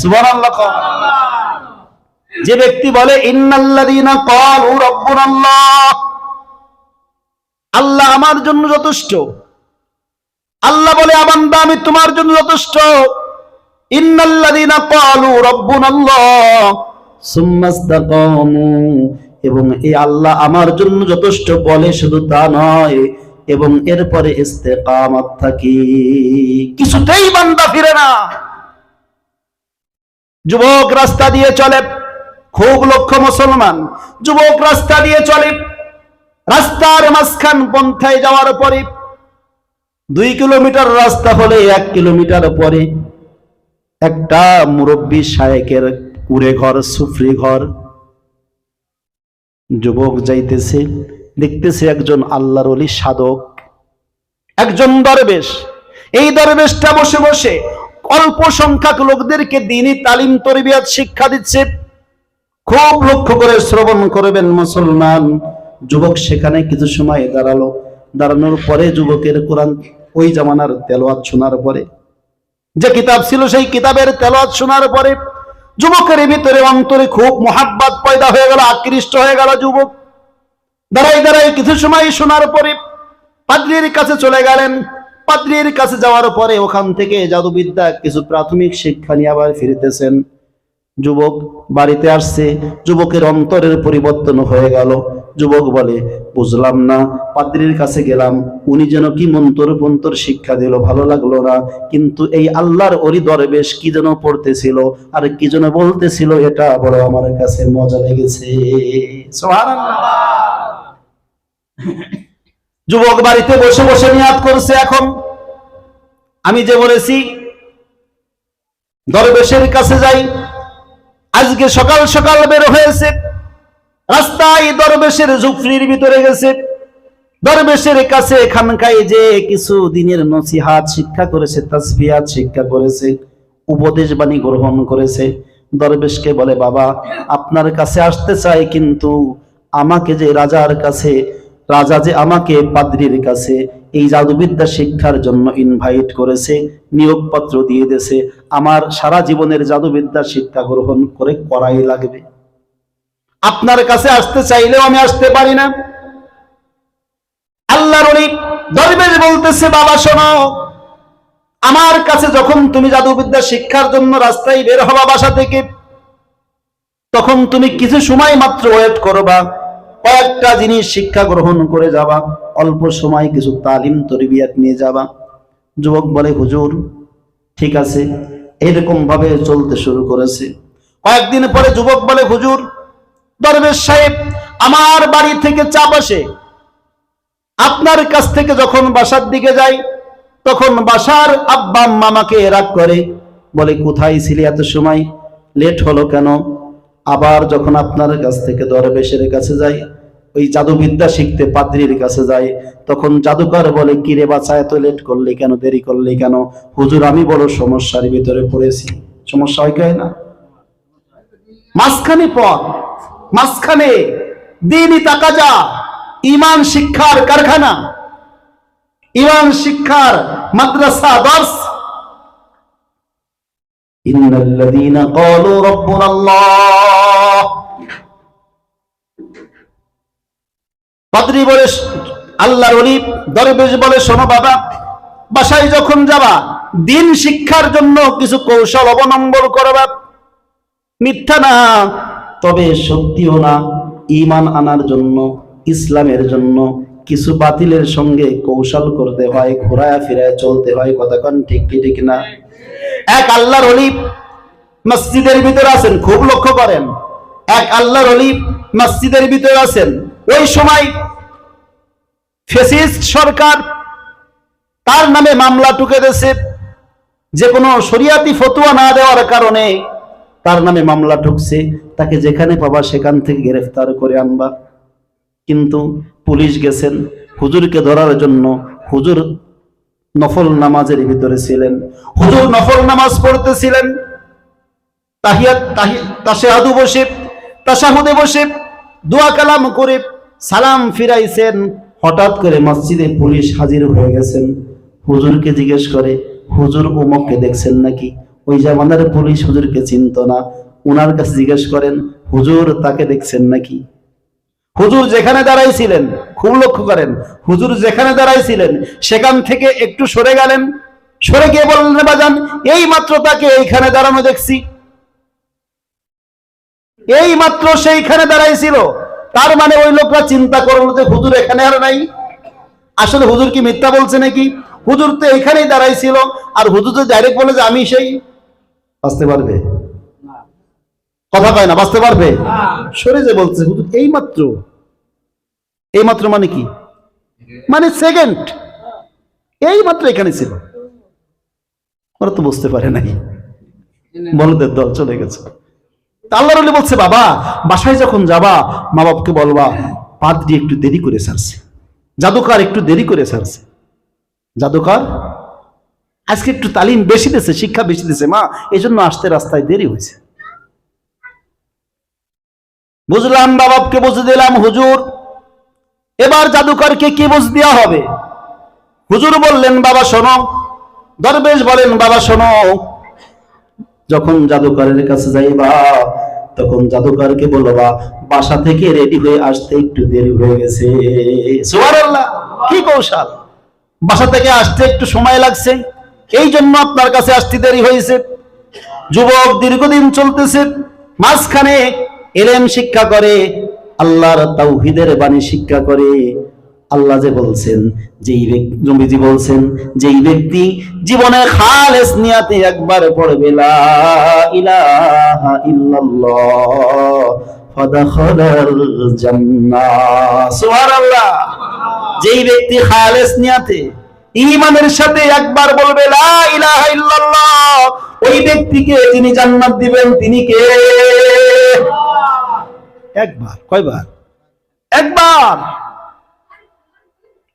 সুবহানাল্লাহ। যে ব্যক্তি বলে ইন্নাল্লাযীনা ক্বালু রাব্বুনাল্লাহ, আল্লাহ আমার জন্য যথেষ্ট, আল্লাহ বলে বান্দা আমি তোমার জন্য যথেষ্ট। ইন্নাল্লাযীনা ক্বালু রাব্বুনাল্লাহ সুম্মা ইসতাকামু, এবং এই আল্লাহ আমার জন্য যথেষ্ট বলে শুধু তা নয়, এবং এরপরে ইস্তেকামত থাকি, কিছুতেই বান্দা ফিরে না। যুবক রাস্তা দিয়ে চলে, খুব লক্ষ্য মুসলমান, যুবক রাস্তা দিয়ে চলে, রাস্তার মাঝখান পন্থায় যাওয়ার পরে 2 কিলোমিটার রাস্তা হলে 1 কিলোমিটার পরে একটা মুরব্বী শায়েকের কুড়ে ঘর, সুফরি ঘর। যুবক যাইতেছে, দেখতেছে একজন আল্লাহর ওলি সাধক, একজন দরবেশ। এই দরবেশটা বসে বসে অল্প সংখ্যক লোকদেরকে দ্বীনি তালিম তরবিয়ত শিক্ষা দিচ্ছে। খুব লক্ষ্য করে শ্রবণ করবেন মুসলমান। যুবক সেখানে কিছু সময় দাঁড়ালো, দাঁড়ানোর পরে যুবকের কোরআন ওই জামানার তেলাওয়াত শোনার পরে, যে কিতাব ছিল সেই কিতাবের তেলাওয়াত শোনার পরে যুবকের ভিতরে অন্তরে খুব মোহাব্বত পয়দা হয়ে গেল, আকৃষ্ট হয়ে গেল। যুবক দাঁড়াই দাঁড়াই কিছু সময় শোনার পরে পাদ্রীর কাছে চলে গেলেন। পাদ্রীর কাছে যাওয়ার পরে ওখান থেকে জাদুবিদ্যা কিছু প্রাথমিক শিক্ষা নিয়ে আবার ফিরতেছেন। যুবক বাড়িতে আসছে, যুবকের অন্তরের পরিবর্তন হয়ে গেল। যুবক বলে বুঝলাম না, পাদ্রীর কাছে গেলাম, উনি যেন কি মন্ত্র শিক্ষা দিল, ভালো লাগলো না, কিন্তু এই আল্লাহর ওলি দরবেশ কি যেন পড়তেছিল আর কি যেন বলতেছিল, এটা বড় আমার কাছে মজা লেগেছে। সুবহানাল্লাহ। যুবক বাড়িতে বসে বসে নিয়াত করছে, এখন আমি যে বলেছি দরবেশের কাছে যাই। আজকে সকাল সকাল বের হয়েছে, রাস্তায় দরবেশের ঝুপড়ির ভিতরে গেছে। দরবেশের কাছে খানকায় যে কিছু দিনের নসিহাত শিক্ষা করেছে, তাসবিহাত শিক্ষা করেছে, উপদেশ বাণী গ্রহণ করেছে। দরবেশকে বলে বাবা আপনার কাছে আসতে চাই, কিন্তু আমাকে যে রাজার কাছে, রাজা যে আমাকে পাদ্রীর কাছে এই জাদুবিদ্যা শিক্ষার জন্য ইনভাইট করেছে, নিয়োগপত্র দিয়ে দিয়েছে, আমার সারা জীবনের জাদুবিদ্যা শিক্ষা গ্রহণ করে করাই লাগবে। আপনার কাছে আসতে চাইলেও আমি আসতে পারি না। আল্লাহর ওলি দরবেশ বলতেছে বাবা শোনো, আমার কাছে যখন তুমি জাদুবিদ্যা শিক্ষার জন্য রাস্তায় বের হবা বাসা থেকে, তখন তুমি কিছু সময় মাত্র ওয়েট করবা, কয়েকটা জিনিস শিক্ষা গ্রহণ করে যাবা, অল্প সময় কিছু তালিম তরবিয়ত নিয়ে যাবা। যুবক বলে হুজুর ঠিক আছে। এরকম ভাবে চলতে শুরু করেছে। কয়েকদিন পরে যুবক বলে হুজুর দরবেশ সাহেব আমার বাড়ি থেকে চাপ আসে, আপনার কাছ থেকে যখন বাসার দিকে যাই তখন বাসার আব্বা আম্মা আমাকে রাগ করে, বলে কোথায় ছিলি এত সময়, লেট হলো কেন? আবার যখন আপনার কাছ থেকে দরবেশের কাছে যাই, ওই জাদুবিদ্যা শিখতে পাদ্রীর কাছে যাই, তখন জাদুকর বলে কিরে বাচ্চা এত লেট করলি কেন, দেরি করলি কেন? হুজুর আমি বড় সমস্যার ভিতরে পড়েছি। সমস্যা হয় কি না? মাঝখানে পথ, মাঝখানে দ্বীনি তাকাজা, ঈমান শিক্ষার কারখানা, ঈমান শিক্ষার মাদ্রাসা, দর্স। ইন্নাল্লাযীনা ক্বালু রাব্বুনাল্লাহ, পাদ্রী বলে, আল্লাহর ওলি দরবেশ বলে শোনো বাবা, বাসায় যখন যাবা দ্বীন শিক্ষার জন্য কিছু কৌশল অবলম্বন করবা। মিথ্যা না, তবে সত্যিও না। ঈমান আনার জন্য, ইসলামের জন্য কিছু বাতিলের সঙ্গে কৌশল করতে হয়, ঘোরায় ফিরায় চলতে হয়। কথা কোন ঠিক কি ঠিক না? এক আল্লাহর ওলি মসজিদের ভিতরে আছেন, খুব লক্ষ্য করেন, এক আল্লাহর ওলি মসজিদের ভিতরে আছেন। ওই সময় ফ্যাসিস্ট সরকার তার নামে মামলা টুকে দিয়েছে, যে কোনো শরিয়াতি ফতোয়া না দেওয়ার কারণে তার নামে মামলা ঠুকছে, তাকে যেখানে পাবা সেখান থেকে গ্রেফতার করে আনবা। কিন্তু পুলিশ গেছেন হুজুরকে ধরার জন্য। হুজুর নফল নামাজের ভিতরে ছিলেন, হুজুর নফল নামাজ পড়তেছিলেন, তাশাহুদে বসে দোয়া কালাম করে সালাম ফিরাইছেন। হঠাৎ করে মসজিদে পুলিশ হাজির হয়ে গেছেন। হুজুরকে জিজ্ঞেস করে হুজুর অমুককে দেখছেন নাকি? ওই জামানার পুলিশ হুজুরকে চিনত না, উনার কাছে জিজ্ঞেস করেন, হুজুর তাকে দেখছেন নাকি? হুজুর যেখানে দাঁড়াইছিলেন, খুব লক্ষ্য করেন, হুজুর যেখানে দাঁড়াইছিলেন সেখান থেকে একটু সরে গেলেন, সরে গিয়ে বললেন, বাজান এই মাত্র তাকে এইখানে দাঁড়ানো দেখছি, এই মাত্র সেইখানে দাঁড়াইছিল। তার মানে ওই লোকরা চিন্তা করলো যে হুজুর এখানে আর নাই। আসলে হুজুর কি মিথ্যা বলছে নাকি? হুজুর তো এখানেই দাঁড়াইছিল। আর হুজুর তো ডাইরেক্ট বলে যে আমি সেই, বাঁচতে পারবে? কথা কয় না, বাঁচতে পারবে? সরে যে বলছে হুজুর এই মাত্র, এই মাত্র মানে কি? মানে সেকেন্ড, এই মাত্র এখানে ছিল। ওরা তো বুঝতে পারে নাই, বলদের দল চলে গেছে। আল্লাহর ওলি বলছে, বাবা বাসায় যখন যাবা মা বাপকে বলবা পাদ্রী একটু দেরি করে ছাড়ছে, জাদুকর একটু দেরি করে ছাড়ছে, জাদুকর আজকে একটু তালিম বেশি দিয়েছে, শিক্ষা বেশি দিয়েছে মা, এই জন্য আসতে রাস্তায় দেরি হয়েছে। বুঝলাম, বাবাকে বুঝে দিলাম। হুজুর এবার জাদুকরকে কি বুঝ দেওয়া হবে? হুজুর বললেন, বাবা শোনো। দরবেশ বলেন, বাবা শোনো, যখন জাদুকরের কাছে যাইবা তখন জাদুকরকে বলবা বাসা থেকে রেডি হয়ে আসতে একটু দেরি হয়ে গেছে। সুবহানাল্লাহ, কি কৌশল! বাসা থেকে আসতে একটু সময় লাগছে, এই জন্য আপনার কাছে আসতে দেরি হয়েছে। যুবক দীর্ঘদিন চলতেছে, মাঝখানে ইলম শিক্ষা করে, আল্লাহর তাওহীদের বাণী শিক্ষা করে। আল্লাহ যে বলছেন, যেই ব্যক্তি, নবীজি বলছেন, যেই ব্যক্তি জীবনে খালেস নিয়াতে একবার পড়বে লা ইলাহা ইল্লাল্লাহ ফাদাখালাল জান্নাহ। সুবহানাল্লাহ। যেই ব্যক্তি খালেস নিয়াতে ঈমানের সাথে একবার বলবে লা ইলাহা ইল্লাল্লাহ, ওই ব্যক্তিকে যিনি জান্নাত দিবেন তিনি কে? একবার। কয়বার? একবার।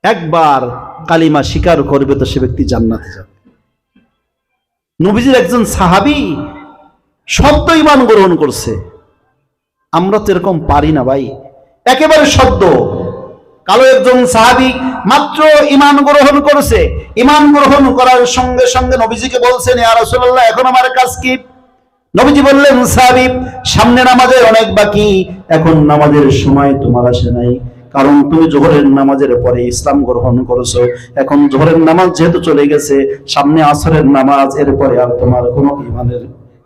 একবার কালিমা স্বীকার করবে তো সে ব্যক্তি জান্নাতে যাবে। নবীজির একজন সাহাবী শব্দ ঈমান গ্রহণ করছে। আমরা তো এরকম পারি না ভাই, একেবারে শব্দ। কালো একজন সাহাবী মাত্র ঈমান গ্রহণ করেছে, ঈমান গ্রহণ করার সঙ্গে সঙ্গে নবীজিকে বলছেন, ইয়া রাসূলুল্লাহ এখন আমার কাজ কি? নবীজি বললেন, সাহাবী সামনে নামাজের অনেক বাকি, এখন নামাজের সময় তোমার আসে নাই, কারণ তুমি জোহরের নামাজের পরে ইসলাম গ্রহণ করেছো। এখন জোহরের নামাজ যেহেতু চলে গেছে, সামনে আসরের নামাজ, এরপরে আর তোমার কোনো ঈমানের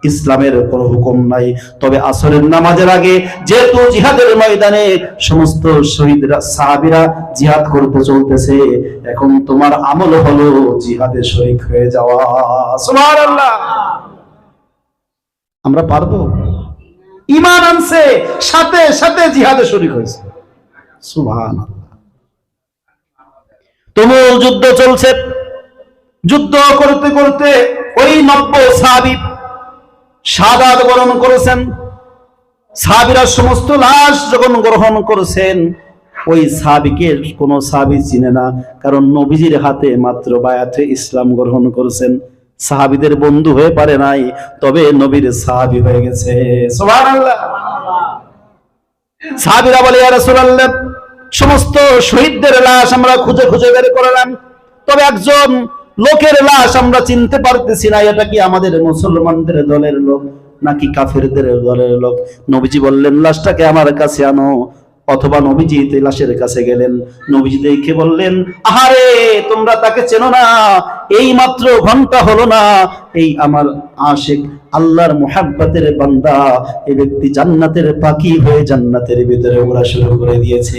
ইসলামের কোনো হুকুম নাই। তবে আসরের নামাজের আগে যেহেতু জিহাদের ময়দানে সমস্ত শহীদরা সাহাবীরা জিহাদ করতে চলতেছে, এখন তোমার আমল হলো জিহাদে শরীক হয়ে যাওয়া। সুবহানাল্লাহ। আমরা পারবো? ঈমান আনছে, সাথে সাথে জিহাদে শরীক হয়েছে। সুবহানাল্লাহ। তুমুল যুদ্ধ চলছে, যুদ্ধ করতে করতে ওই 90 সাহাবী শাহাদাত বরণ করেছেন। সাহাবীরা সমস্ত লাশ যখন গ্রহণ করেছেন, ওই সাহাবীকে কোন সাহাবী চিনে না, কারণ নবীজির হাতে মাত্র বায়াতে ইসলাম গ্রহণ করেছেন। সাহাবীদের বন্ধু হয়ে পারে নাই, তবে নবীর সাহাবী হয়ে গেছে। সুবহানাল্লাহ। সাহাবীরা বলে, ইয়া রাসূলুল্লাহ সমস্ত শহীদদের লাশ আমরা খুঁজে খুঁজে বের করলাম, তবে একজন লোকের লাশ আমরা চিনতে পারতেছি না, এটা কি আমাদের মুসলমানদের দলের লোক নাকি কাফেরদের দলের লোক? নবীজি বললেন, লাশটাকে আমার কাছে আনো। অথবা নবীজি লাশের কাছে গেলেন, নবীজি দেখে বললেন, আহারে তোমরা তাকে চেনো না, এই মাত্র ঘন্টা হলো না, এই আমার আশিক আল্লাহর মুহাব্বতের বান্দা, এই ব্যক্তি জান্নাতের পাখি হয়ে জান্নাতের ভিতরে ওড়া শুরু করে দিয়েছে।